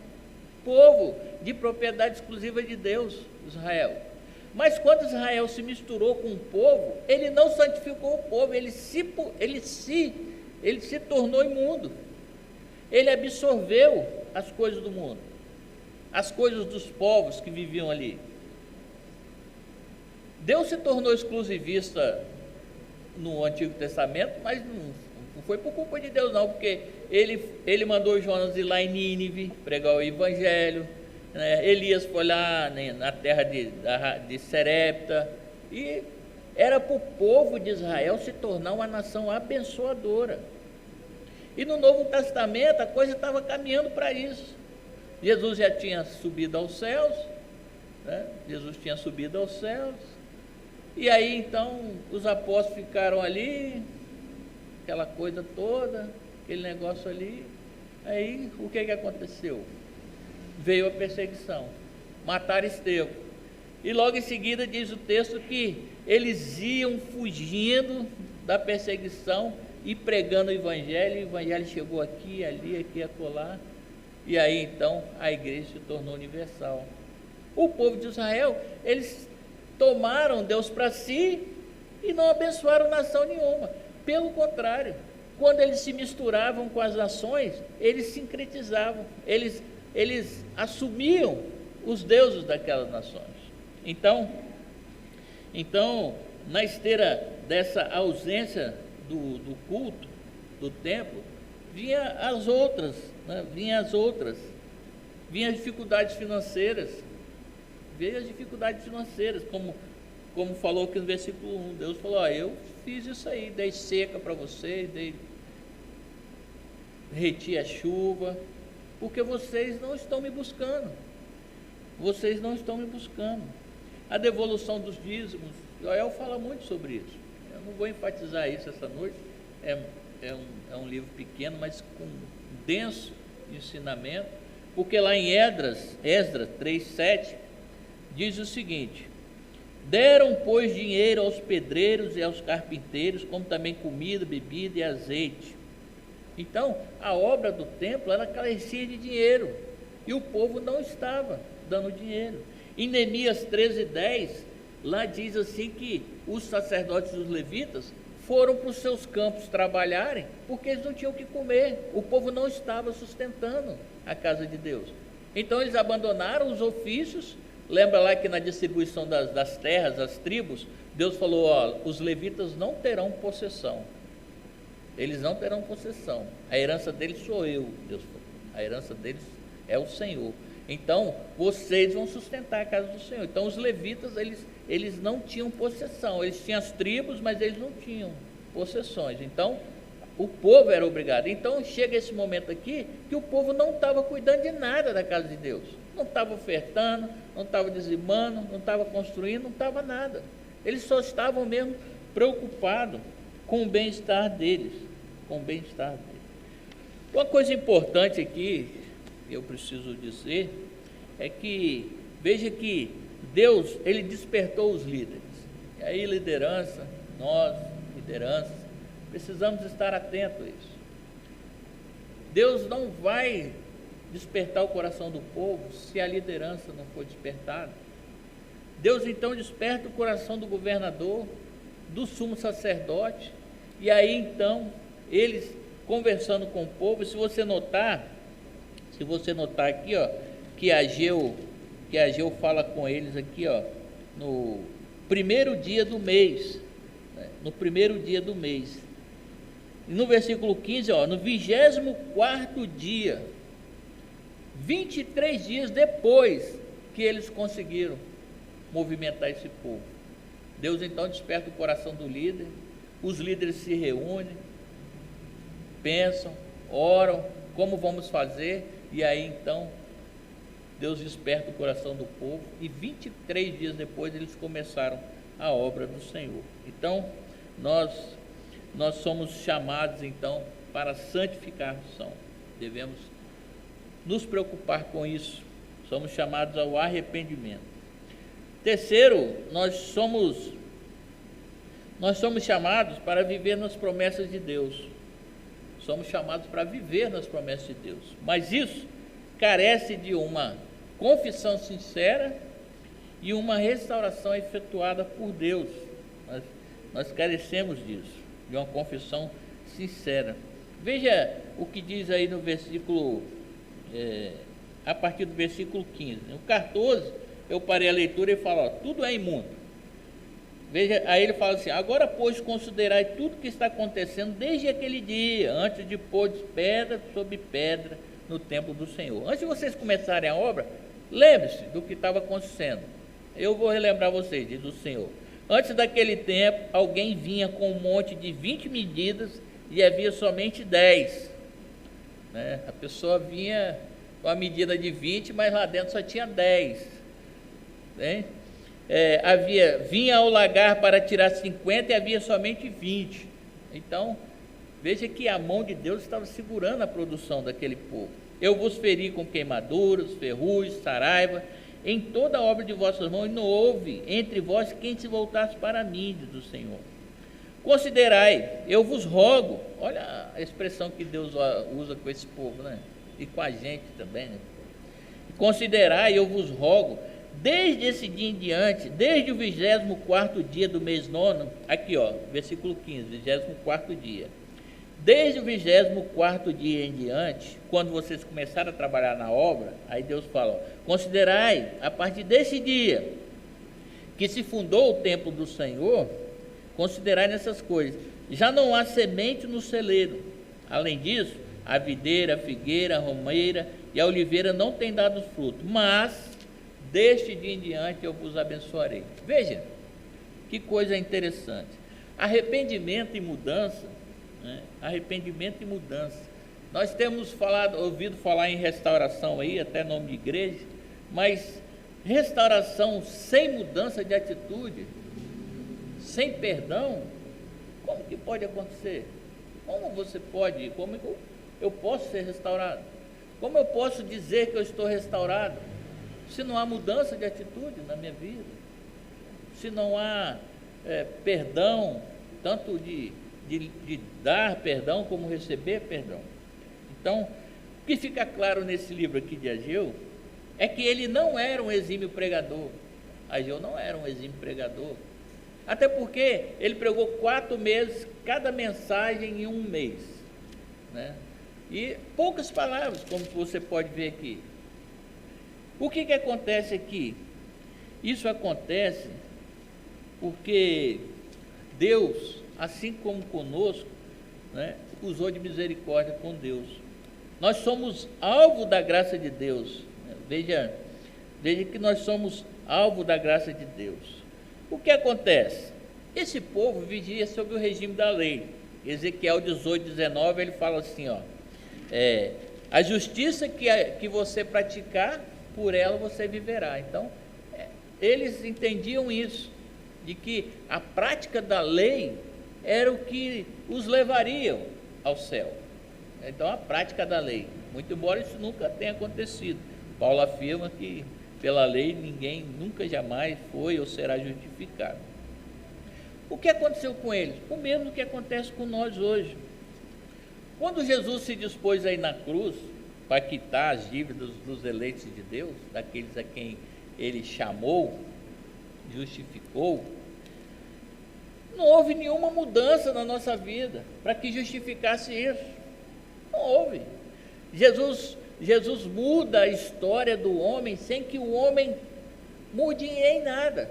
povo de propriedade exclusiva de Deus, Israel. Mas quando Israel se misturou com o povo, ele não santificou o povo, ele se tornou imundo. Ele absorveu as coisas do mundo, as coisas dos povos que viviam ali. Deus se tornou exclusivista no Antigo Testamento, mas não foi por culpa de Deus não, porque ele mandou Jonas ir lá em Nínive pregar o Evangelho, né? Elias foi lá, né, na terra de Serepta, e era para o povo de Israel se tornar uma nação abençoadora. E no Novo Testamento a coisa estava caminhando para isso. Jesus já tinha subido aos céus, né? Jesus tinha subido aos céus, e aí então os apóstolos ficaram ali, aquela coisa toda, aquele negócio ali. Aí o que aconteceu? Veio a perseguição, mataram Estevão, e logo em seguida diz o texto que eles iam fugindo da perseguição e pregando o Evangelho chegou aqui, ali, aqui, acolá, e aí então a igreja se tornou universal. O povo de Israel, eles tomaram Deus para si e não abençoaram nação nenhuma. Pelo contrário, quando eles se misturavam com as nações, eles sincretizavam, eles assumiam os deuses daquelas nações. Então, na esteira dessa ausência do culto, do templo, vinha as outras, né? Vinha as dificuldades financeiras, como falou aqui no versículo 1, Deus falou: eu fiz isso aí, dei seca para vocês, reti a chuva, porque vocês não estão me buscando, a devolução dos dízimos, Joel fala muito sobre isso, eu não vou enfatizar isso essa noite, é um livro pequeno, mas com denso ensinamento, porque lá em Esdras 3:7, diz o seguinte: deram, pois, dinheiro aos pedreiros e aos carpinteiros, como também comida, bebida e azeite. Então, a obra do templo, ela carecia de dinheiro, e o povo não estava dando dinheiro. Em Neemias 13:10, lá diz assim que os sacerdotes e os levitas foram para os seus campos trabalharem, porque eles não tinham o que comer, o povo não estava sustentando a casa de Deus. Então eles abandonaram os ofícios. Lembra lá que na distribuição das terras, das tribos, Deus falou: ó, os levitas não terão possessão, eles não terão possessão, a herança deles sou eu, Deus falou, a herança deles é o Senhor, então vocês vão sustentar a casa do Senhor. Então os levitas, eles não tinham possessão, eles tinham as tribos, mas eles não tinham possessões, então o povo era obrigado. Então chega esse momento aqui que o povo não estava cuidando de nada da casa de Deus, não estava ofertando, não estava dizimando, não estava construindo, não estava nada. Eles só estavam mesmo preocupados com o bem-estar deles, Uma coisa importante aqui, eu preciso dizer, é que, veja que Deus, ele despertou os líderes. E aí nós, lideranças, precisamos estar atentos a isso. Deus não vai despertar o coração do povo se a liderança não for despertada. Deus então desperta o coração do governador, do sumo sacerdote, e aí então eles conversando com o povo. Se você notar aqui, ó, que Ageu fala com eles aqui, ó, no primeiro dia do mês, né? E no versículo 15, ó, no 24º dia, 23 dias depois que eles conseguiram movimentar esse povo, Deus então desperta o coração do líder, os líderes se reúnem, pensam, oram, como vamos fazer, e aí então Deus desperta o coração do povo, e 23 dias depois eles começaram a obra do Senhor. Então nós somos chamados então para a santificação, devemos nos preocupar com isso, somos chamados ao arrependimento. Terceiro, nós somos chamados para viver nas promessas de Deus, somos chamados para viver nas promessas de Deus, mas isso carece de uma confissão sincera e uma restauração efetuada por Deus. Nós carecemos disso, de uma confissão sincera. Veja o que diz aí no versículo, a partir do versículo 15. No 14, eu parei a leitura e falo, ó, tudo é imundo. Veja, aí ele fala assim, agora, pois, considerai tudo que está acontecendo desde aquele dia, antes de pôr pedra sobre pedra no templo do Senhor. Antes de vocês começarem a obra, lembre-se do que estava acontecendo. Eu vou relembrar vocês, diz o Senhor. Antes daquele tempo, alguém vinha com um monte de 20 medidas e havia somente 10. Né? A pessoa vinha com a medida de 20, mas lá dentro só tinha 10. Né? Vinha ao lagar para tirar 50 e havia somente 20. Então, veja que a mão de Deus estava segurando a produção daquele povo. Eu vos feri com queimaduras, ferrugem, saraiva, em toda a obra de vossas mãos, e não houve entre vós quem se voltasse para mim, diz o Senhor. Considerai, eu vos rogo, olha a expressão que Deus usa com esse povo, né? E com a gente também, né? Considerai, eu vos rogo, desde esse dia em diante, desde o 24º dia do mês 9, aqui ó, versículo 15, 24º dia. Desde o 24º dia em diante, quando vocês começaram a trabalhar na obra, aí Deus fala, ó, considerai, a partir desse dia, que se fundou o templo do Senhor, considerai nessas coisas, já não há semente no celeiro. Além disso, a videira, a figueira, a romeira e a oliveira não têm dado fruto, mas deste dia em diante eu vos abençoarei. Veja, que coisa interessante. Arrependimento e mudança, né? Arrependimento e mudança. Nós temos ouvido falar em restauração aí, até nome de igreja, mas restauração sem mudança de atitude, sem perdão, como que pode acontecer? Como você pode, como eu posso ser restaurado? Como eu posso dizer que eu estou restaurado se não há mudança de atitude na minha vida? Se não há perdão, tanto de dar perdão como receber perdão. Então, o que fica claro nesse livro aqui de Ageu é que ele não era um exímio pregador. Ageu não era um exímio pregador, até porque ele pregou 4 meses, cada mensagem em 1 mês, né? E poucas palavras, como você pode ver aqui. O que acontece aqui? Isso acontece porque Deus, assim como conosco, né, usou de misericórdia com Deus. Nós somos alvo da graça de Deus. Veja que nós somos alvo da graça de Deus. O que acontece? Esse povo vivia sob o regime da lei. Ezequiel 18, 19, ele fala assim, ó, a justiça que você praticar, por ela você viverá. Então, eles entendiam isso, de que a prática da lei era o que os levaria ao céu. Então, a prática da lei, muito embora isso nunca tenha acontecido. Paulo afirma que pela lei ninguém nunca jamais foi ou será justificado. O que aconteceu com eles? O mesmo que acontece com nós hoje. Quando Jesus se dispôs a ir na cruz para quitar as dívidas dos eleitos de Deus, daqueles a quem ele chamou, justificou, não houve nenhuma mudança na nossa vida para que justificasse isso. Não houve. Jesus muda a história do homem sem que o homem mude em nada.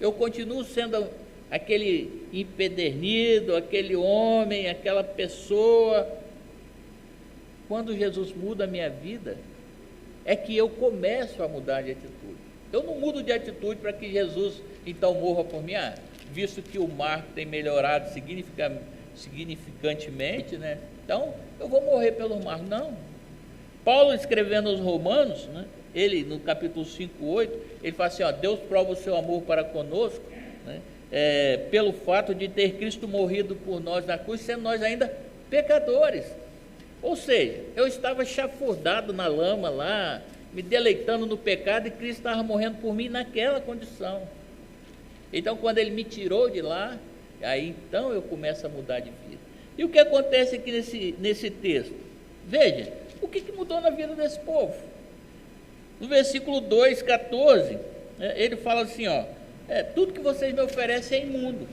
Eu continuo sendo aquele empedernido, aquele homem, aquela pessoa. Quando Jesus muda a minha vida, é que eu começo a mudar de atitude. Eu não mudo de atitude para que Jesus então morra por mim, visto que o Marco tem melhorado significantemente, né? Então eu vou morrer pelo Marco. Não. Paulo, escrevendo aos Romanos, né, ele no capítulo 5:8, ele fala assim, ó, Deus prova o seu amor para conosco, né, pelo fato de ter Cristo morrido por nós na cruz, sendo nós ainda pecadores. Ou seja, eu estava chafurdado na lama lá, me deleitando no pecado, e Cristo estava morrendo por mim naquela condição. Então, quando ele me tirou de lá, aí então eu começo a mudar de vida. E o que acontece aqui nesse texto? Veja, o que mudou na vida desse povo? No versículo 2:14, ele fala assim, ó, tudo que vocês me oferecem é imundo.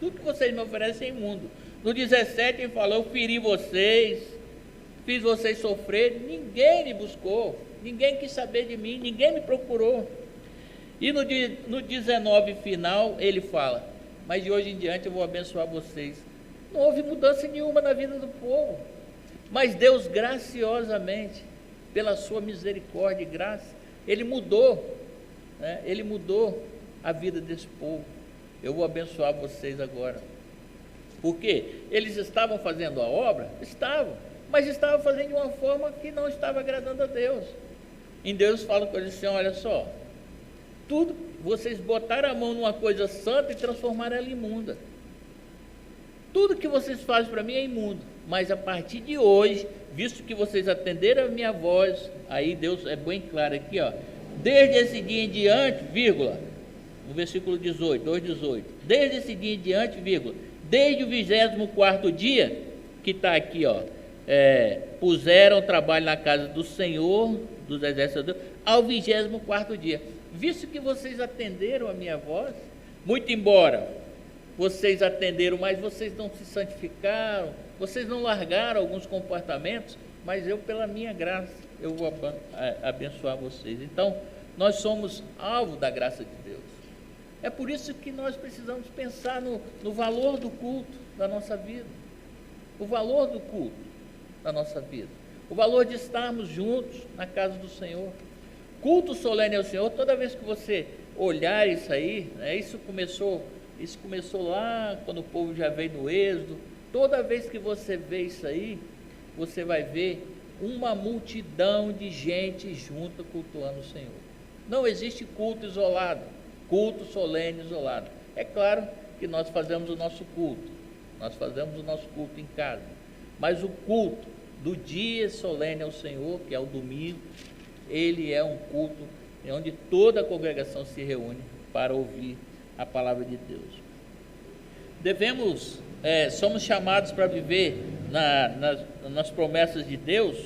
Tudo que vocês me oferecem é imundo. No 17 ele falou: eu feri vocês, fiz vocês sofrer, ninguém me buscou, ninguém quis saber de mim, ninguém me procurou. E no 19 final ele fala: mas de hoje em diante eu vou abençoar vocês. Não houve mudança nenhuma na vida do povo, mas Deus graciosamente, pela sua misericórdia e graça, Ele mudou, né? Ele mudou a vida desse povo. Eu vou abençoar vocês agora. Porque eles estavam fazendo a obra? Estavam, mas estavam fazendo de uma forma que não estava agradando a Deus. E Deus fala com eles assim: olha só, tudo, vocês botaram a mão numa coisa santa e transformaram ela imunda. Tudo que vocês fazem para mim é imundo, mas a partir de hoje, visto que vocês atenderam a minha voz, aí Deus é bem claro aqui, ó, desde esse dia em diante, vírgula, no versículo 18, 2:18, desde esse dia em diante, vírgula, desde o 24º dia, que está aqui, ó, puseram trabalho na casa do Senhor, dos exércitos, ao 24º dia, visto que vocês atenderam a minha voz, muito embora vocês atenderam, mas vocês não se santificaram, vocês não largaram alguns comportamentos, mas eu, pela minha graça, eu vou abençoar vocês. Então, nós somos alvo da graça de Deus. É por isso que nós precisamos pensar no valor do culto da nossa vida, o valor do culto da nossa vida, o valor de estarmos juntos na casa do Senhor. Culto solene ao Senhor, toda vez que você olhar isso aí, né, isso começou lá quando o povo já veio no Êxodo. Toda vez que você vê isso aí, você vai ver uma multidão de gente junta cultuando o Senhor. Não existe culto isolado, culto solene isolado. É claro que nós fazemos o nosso culto em casa, mas o culto do dia solene ao Senhor, que é o domingo, ele é um culto onde toda a congregação se reúne para ouvir a palavra de Deus. Somos chamados para viver nas promessas de Deus,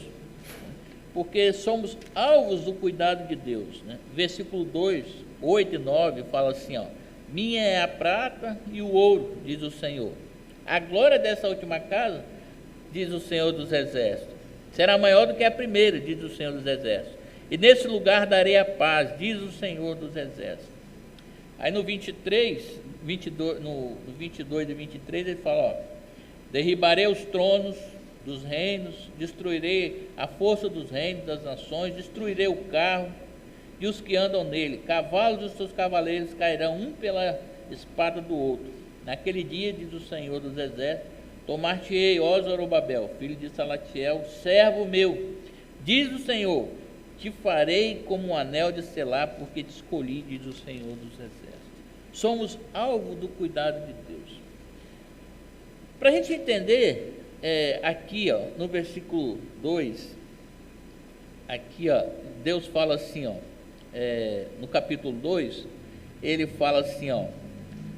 porque somos alvos do cuidado de Deus, né? Versículo 2, 8 e 9 fala assim, ó: minha é a prata e o ouro, diz o Senhor. A glória dessa última casa, diz o Senhor dos Exércitos, será maior do que a primeira, diz o Senhor dos Exércitos. E nesse lugar darei a paz, diz o Senhor dos Exércitos. Aí no 22 e 23 ele fala, ó: derribarei os tronos dos reinos, destruirei a força dos reinos das nações, destruirei o carro e os que andam nele, cavalos dos seus cavaleiros cairão um pela espada do outro. Naquele dia, diz o Senhor dos Exércitos, tomar-te-ei, ó Zorobabel, filho de Salatiel, servo meu, diz o Senhor, te farei como um anel de selar, porque te escolhi, diz o Senhor dos Exércitos. Somos alvo do cuidado de Deus. Para a gente entender, aqui, ó, no versículo 2, aqui, ó, Deus fala assim, ó, no capítulo 2, ele fala assim, ó,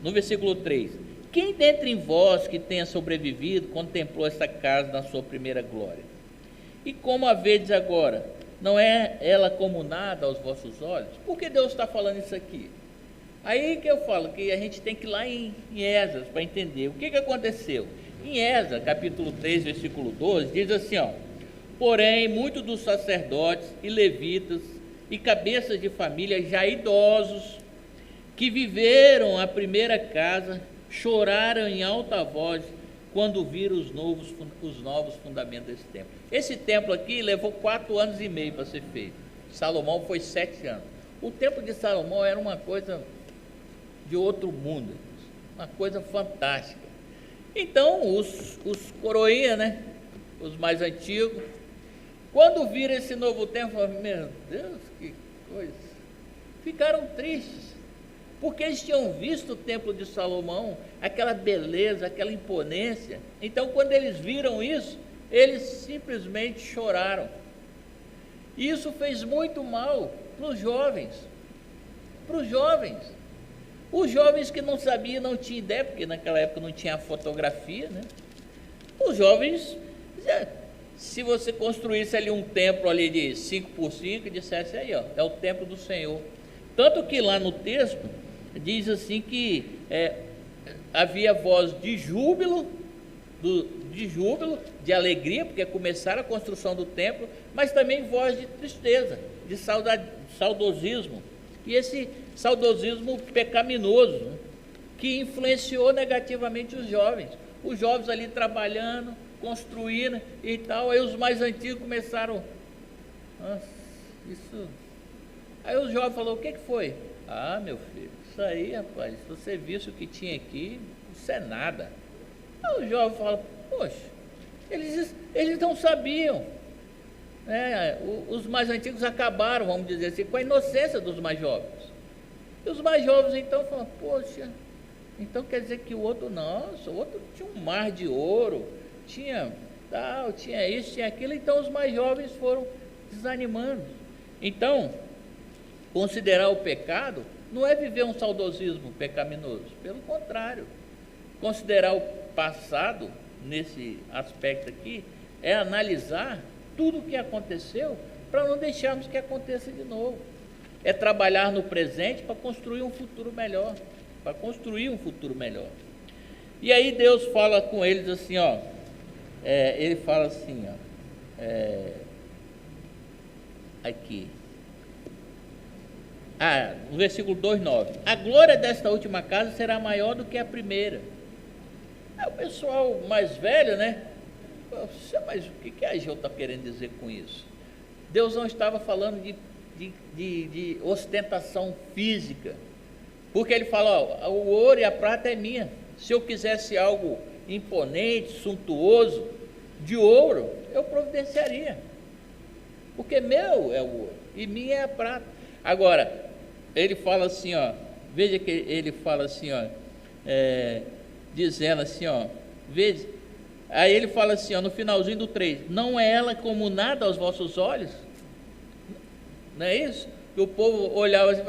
no versículo 3: quem dentre vós que tenha sobrevivido contemplou esta casa na sua primeira glória? E como a vedes agora, não é ela como nada aos vossos olhos? Por que Deus está falando isso aqui? Aí que eu falo que a gente tem que ir lá em Esdras para entender o que aconteceu. Em Esdras, capítulo 3, versículo 12, diz assim, ó: porém, muitos dos sacerdotes e levitas e cabeças de família já idosos, que viveram a primeira casa, choraram em alta voz quando viram os novos fundamentos desse templo. Esse templo aqui levou 4 anos e meio para ser feito. Salomão foi 7 anos. O templo de Salomão era uma coisa de outro mundo, uma coisa fantástica. Então os coroinhas, né, os mais antigos, quando viram esse novo templo, falaram: meu Deus, que coisa, ficaram tristes, porque eles tinham visto o templo de Salomão, aquela beleza, aquela imponência. Então quando eles viram isso, eles simplesmente choraram. E isso fez muito mal para os jovens, os jovens que não sabiam, não tinham ideia, porque naquela época não tinha fotografia, né? Os jovens, se você construísse ali um templo ali de 5x5, dissesse aí, ó, é o templo do Senhor. Tanto que lá no texto diz assim que havia voz de júbilo, de alegria, porque começaram a construção do templo, mas também voz de tristeza, de saudosismo. E esse saudosismo pecaminoso, né, que influenciou negativamente os jovens ali trabalhando, construindo e tal. Aí os mais antigos começaram, nossa, isso. Aí o jovem falou: o que foi? Ah, meu filho, isso aí, rapaz, se você visse o que tinha aqui, isso é nada. Aí o jovem fala: poxa, eles não sabiam. Os mais antigos acabaram, vamos dizer assim, com a inocência dos mais jovens. E os mais jovens então falam: poxa, então quer dizer que o outro, nossa, o outro tinha um mar de ouro, tinha tal, tinha isso, tinha aquilo. Então os mais jovens foram desanimando. Então, considerar o pecado não é viver um saudosismo pecaminoso, pelo contrário. Considerar o passado, nesse aspecto aqui, é analisar tudo o que aconteceu para não deixarmos que aconteça de novo. É trabalhar no presente para construir um futuro melhor, E aí Deus fala com eles assim, ele fala assim, aqui, no versículo 2:9: a glória desta última casa será maior do que a primeira. O pessoal mais velho, né? Mas o que a Ageu está querendo dizer com isso? Deus não estava falando de ostentação física, porque ele fala: o ouro e a prata é minha. Se eu quisesse algo imponente, suntuoso, de ouro, eu providenciaria, porque meu é o ouro e minha é a prata. Agora, ele fala assim, veja que ele fala assim, dizendo assim, veja, aí ele fala assim, no finalzinho do 3: não é ela como nada aos vossos olhos? Não é isso? Que o povo olhava assim,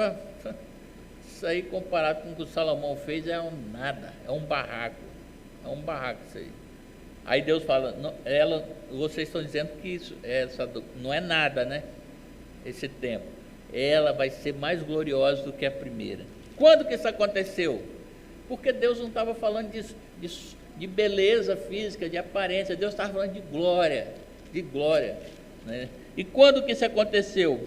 isso aí comparado com o que o Salomão fez é um nada, é um barraco isso aí. Aí Deus fala: não, vocês estão dizendo que essa não é nada, né? Esse templo, ela vai ser mais gloriosa do que a primeira. Quando que isso aconteceu? Porque Deus não estava falando de beleza física, de aparência. Deus estava falando de glória, né? E quando que isso aconteceu?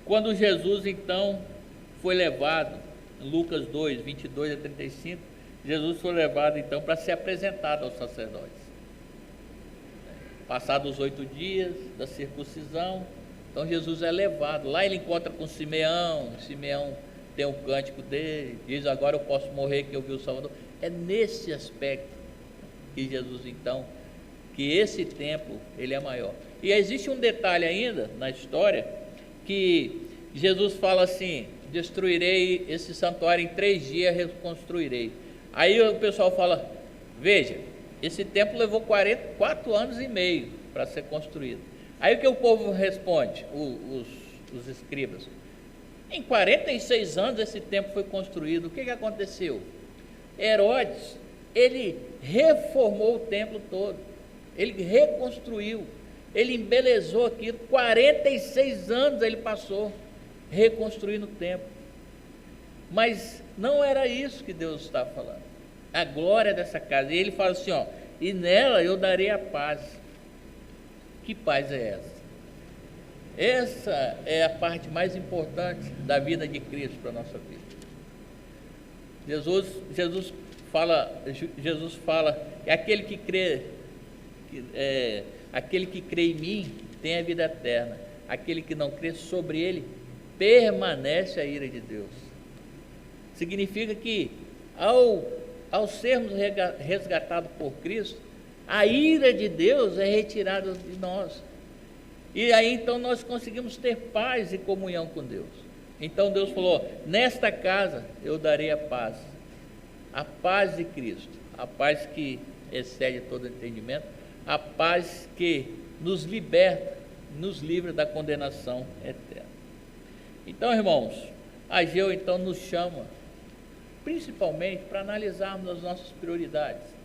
Quando Jesus então foi levado, Lucas 2, 22 a 35, Jesus foi levado então para ser apresentado aos sacerdotes. Passados os 8 dias da circuncisão, então Jesus é levado. Lá ele encontra com Simeão tem um cântico dele, diz: agora eu posso morrer que eu vi o Salvador. É nesse aspecto que Jesus então, que esse templo ele é maior. E existe um detalhe ainda na história, que Jesus fala assim: destruirei esse santuário em 3 dias, reconstruirei. Aí o pessoal fala: veja, esse templo levou 4 anos e meio para ser construído. Aí o que o povo responde, os escribas? Em 46 anos esse templo foi construído. O que aconteceu? Herodes, ele reformou o templo todo, ele reconstruiu, ele embelezou aquilo. 46 anos ele passou reconstruindo o templo. Mas não era isso que Deus estava falando, a glória dessa casa. E ele fala assim, e nela eu darei a paz. Que paz é essa? Essa é a parte mais importante da vida de Cristo para a nossa vida. Jesus fala que aquele que crê em mim tem a vida eterna. Aquele que não crê, sobre ele permanece a ira de Deus. Significa que ao sermos resgatados por Cristo, a ira de Deus é retirada de nós. E aí então nós conseguimos ter paz e comunhão com Deus. Então Deus falou: nesta casa eu darei a paz de Cristo, a paz que excede todo entendimento, a paz que nos liberta, nos livra da condenação eterna. Então, irmãos, Ageu então nos chama principalmente para analisarmos as nossas prioridades.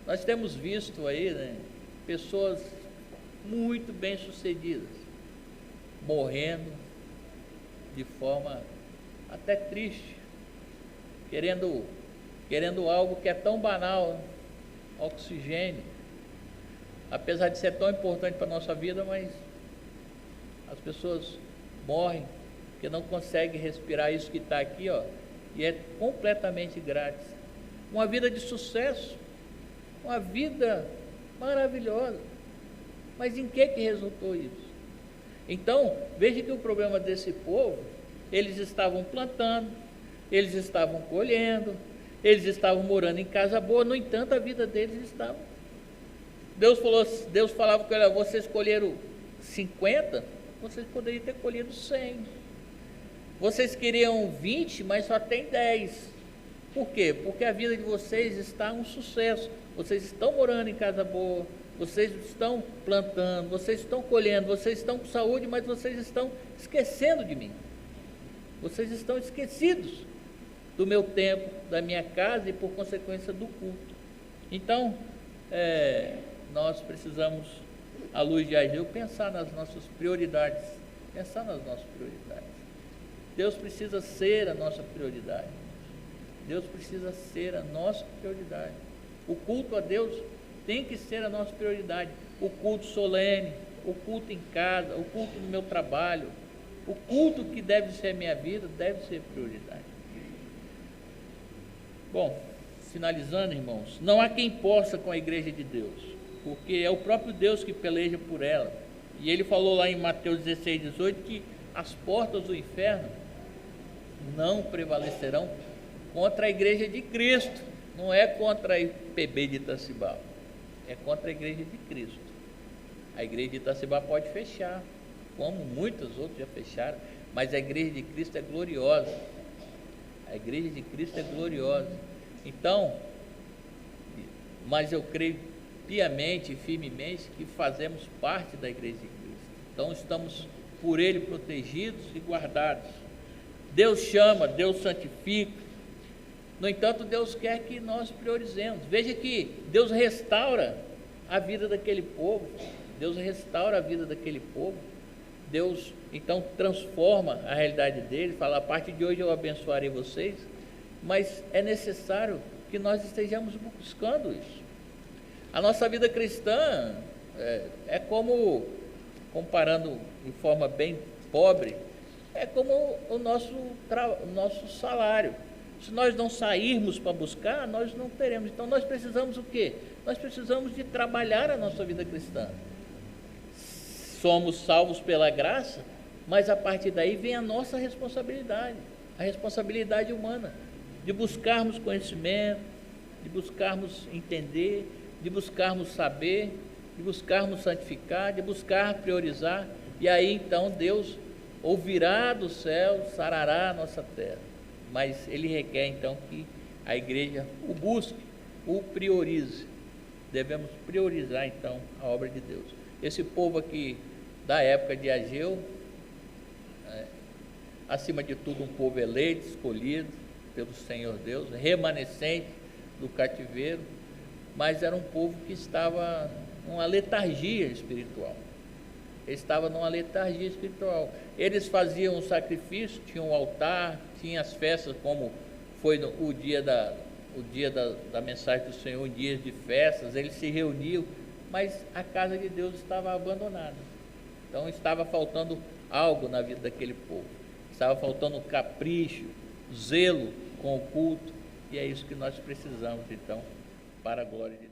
Nós temos visto aí, né, pessoas muito bem sucedidas morrendo de forma até triste, querendo algo que é tão banal, oxigênio, apesar de ser tão importante para a nossa vida, mas as pessoas morrem porque não conseguem respirar isso que está aqui, ó, e é completamente grátis. Uma vida de sucesso, uma vida maravilhosa, mas em que resultou isso? Então, veja que o problema desse povo, eles estavam plantando, eles estavam colhendo, eles estavam morando em casa boa, no entanto a vida deles estava. Deus falava que, olha, vocês colheram 50, vocês poderiam ter colhido 100. Vocês queriam 20, mas só tem 10. Por quê? Porque a vida de vocês está um sucesso. Vocês estão morando em casa boa, vocês estão plantando, vocês estão colhendo, vocês estão com saúde, mas vocês estão esquecendo de mim. Vocês estão esquecidos do meu tempo, da minha casa e por consequência do culto. Então, nós precisamos, à luz de Ageu, pensar nas nossas prioridades. Pensar nas nossas prioridades. Deus precisa ser a nossa prioridade. Deus precisa ser a nossa prioridade. O culto a Deus tem que ser a nossa prioridade. O culto solene, o culto em casa, o culto no meu trabalho, o culto que deve ser a minha vida, deve ser prioridade. Bom, finalizando, irmãos, não há quem possa com a igreja de Deus, porque é o próprio Deus que peleja por ela. E ele falou lá em Mateus 16, 18, que as portas do inferno não prevalecerão contra a igreja de Cristo. Não é contra a IPB de Itacibá, é contra a igreja de Cristo. A igreja de Itacibá pode fechar, como muitas outras já fecharam, mas a igreja de Cristo é gloriosa. A igreja de Cristo é gloriosa. Então, mas eu creio piamente e firmemente que fazemos parte da igreja de Cristo. Então estamos por Ele protegidos e guardados. Deus chama, Deus santifica. No entanto, Deus quer que nós priorizemos. Veja que Deus restaura a vida daquele povo. Deus restaura a vida daquele povo. Deus, então, transforma a realidade deles. Fala, a partir de hoje eu abençoarei vocês. Mas é necessário que nós estejamos buscando isso. A nossa vida cristã é como, comparando de forma bem pobre, é como o nosso salário. Se nós não sairmos para buscar, nós não teremos. Então nós precisamos o quê? Nós precisamos de trabalhar a nossa vida cristã. Somos salvos pela graça, mas a partir daí vem a nossa responsabilidade, a responsabilidade humana, de buscarmos conhecimento, de buscarmos entender, de buscarmos saber, de buscarmos santificar, de buscar priorizar, e aí então Deus ouvirá do céu, sarará a nossa terra. Mas Ele requer então que a igreja o busque, o priorize. Devemos priorizar então a obra de Deus. Esse povo aqui da época de Ageu, acima de tudo um povo eleito, escolhido pelo Senhor Deus, remanescente do cativeiro, mas era um povo que estava numa letargia espiritual. Estava numa letargia espiritual. Eles faziam um sacrifício, tinham um altar, tinham as festas, como foi o dia da mensagem do Senhor, dias de festas, eles se reuniam, mas a casa de Deus estava abandonada. Então estava faltando algo na vida daquele povo, estava faltando capricho, zelo com o culto, e é isso que nós precisamos então, para a glória de Deus.